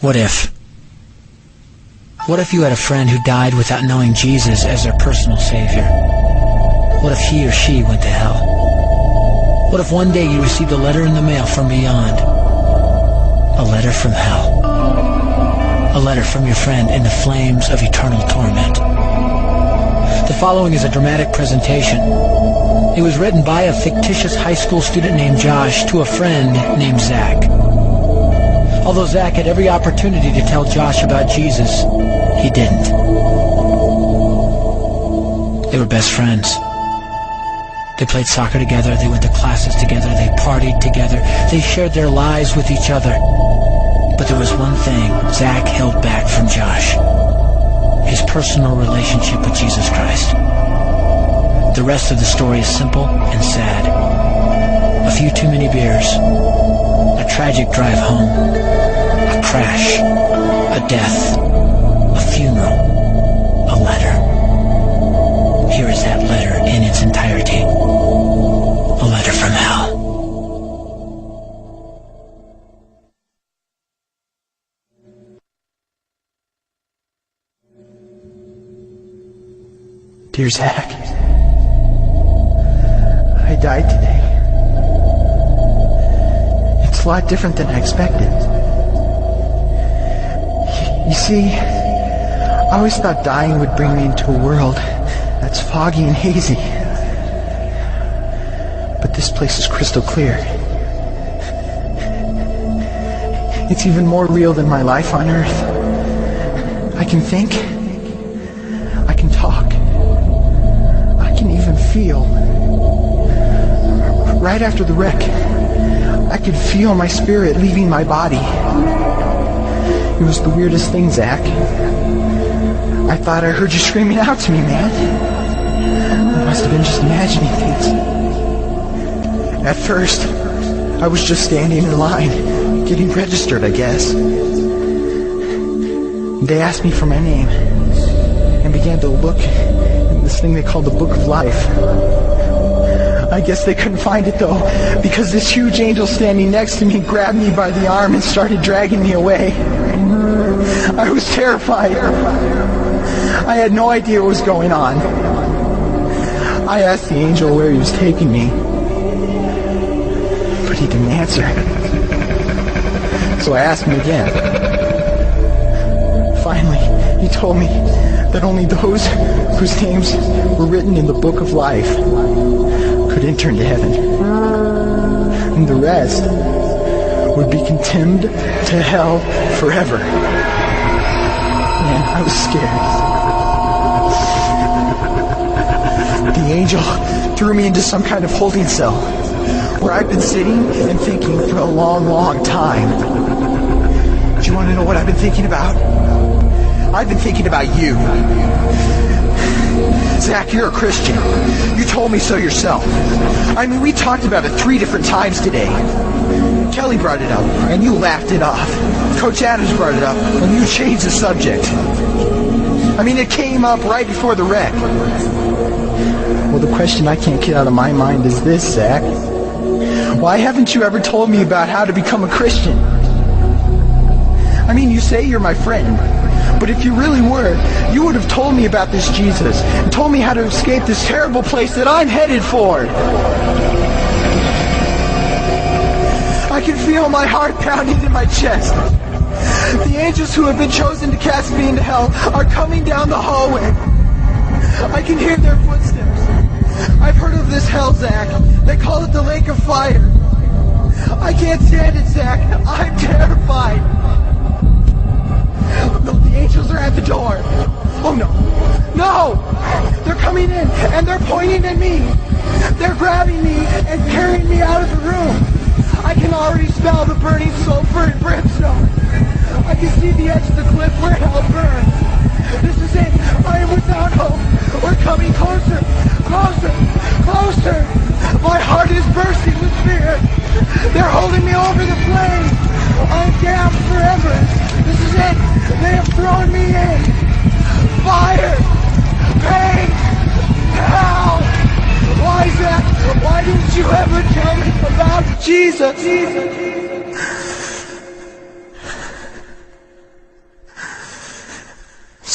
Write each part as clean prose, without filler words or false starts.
What if? What if you had a friend who died without knowing Jesus as their personal Savior? What if he or she went to hell? What if one day you received a letter in the mail from beyond? A letter from hell. A letter from your friend in the flames of eternal torment. The following is a dramatic presentation. It was written by a fictitious high school student named Josh to a friend named Zach. Although Zach had every opportunity to tell Josh about Jesus, he didn't. They were best friends. They played soccer together, they went to classes together, they partied together, they shared their lives with each other. But there was one thing Zach held back from Josh: his personal relationship with Jesus Christ. The rest of the story is simple and sad. A few too many beers, a tragic drive home, a crash, a death, a funeral, a letter. Here is that letter in its entirety. A letter from hell. Dear Zach, I died today. It's a lot different than I expected. You see, I always thought dying would bring me into a world that's foggy and hazy. But this place is crystal clear. It's even more real than my life on Earth. I can think. I can talk. I can even feel. Right after the wreck, I could feel my spirit leaving my body. It was the weirdest thing, Zach. I thought I heard you screaming out to me, man. I must have been just imagining things. At first, I was just standing in line, getting registered, I guess. They asked me for my name and began to look in this thing they called the Book of Life. I guess they couldn't find it, though, because this huge angel standing next to me grabbed me by the arm and started dragging me away. I was terrified. I had no idea what was going on. I asked the angel where he was taking me, but he didn't answer. So I asked him again. Finally, he told me that only those whose names were written in the Book of Life could enter into heaven. And the rest would be condemned to hell forever. Man, I was scared. The angel threw me into some kind of holding cell where I've been sitting and thinking for a long, long time. Do you want to know what I've been thinking about? I've been thinking about you. Zach, you're a Christian. You told me so yourself. I mean, we talked about it 3 different times today. Kelly brought it up, and you laughed it off. Coach Adams brought it up, and you changed the subject. I mean, it came up right before the wreck. Well, the question I can't get out of my mind is this, Zach. Why haven't you ever told me about how to become a Christian? I mean, you say you're my friend, but if you really were, you would have told me about this Jesus and told me how to escape this terrible place that I'm headed for. I can feel my heart pounding in my chest. The angels who have been chosen to cast me into hell are coming down the hallway. I can hear their footsteps. I've heard of this hell, Zach. They call it the lake of fire. I can't stand it, Zach. I'm terrified. No, the angels are at the door. Oh, no. No! They're coming in, and they're pointing at me. They're grabbing me and carrying me out of the room. I can already smell the burning sulfur and brimstone. I can see the edge of the cliff where hell burns. This is it. I am without hope. We're coming closer, closer, closer. My heart is bursting with fear. They're holding me over the flames. I'm damned forever. This is it. They have thrown me in. Fire. Pain. Hell. Why, Zach? Why didn't you ever tell me about Jesus?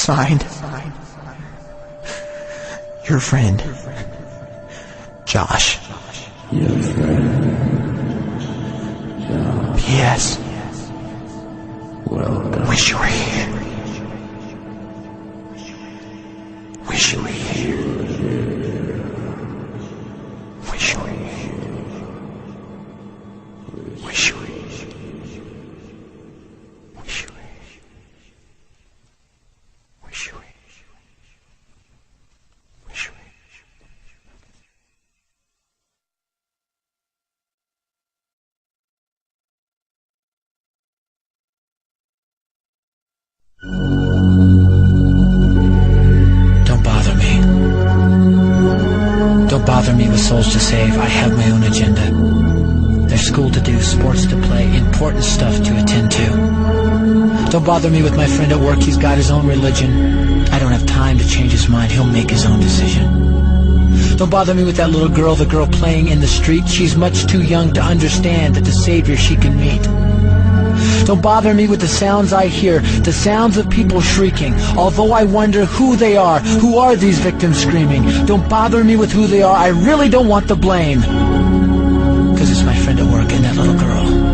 Signed, your friend, Josh. Your friend, Josh. P.S. Welcome. Wish you were here. Wish you were here. Wish you were here. Wish you were here. Wish you were here. Wish you were here. Wish you were here. Don't bother me. Don't bother me with souls to save. I have my own agenda. There's school to do, sports to play, important stuff to attend to. Don't bother me with my friend at work. He's got his own religion. I don't have time to change his mind. He'll make his own decision. Don't bother me with that little girl, the girl playing in the street. She's much too young to understand that the Savior she can meet. Don't bother me with the sounds I hear, the sounds of people shrieking, although I wonder who they are. Who are these victims screaming? Don't bother me with who they are. I really don't want the blame. 'Cause it's my friend at work and that little girl.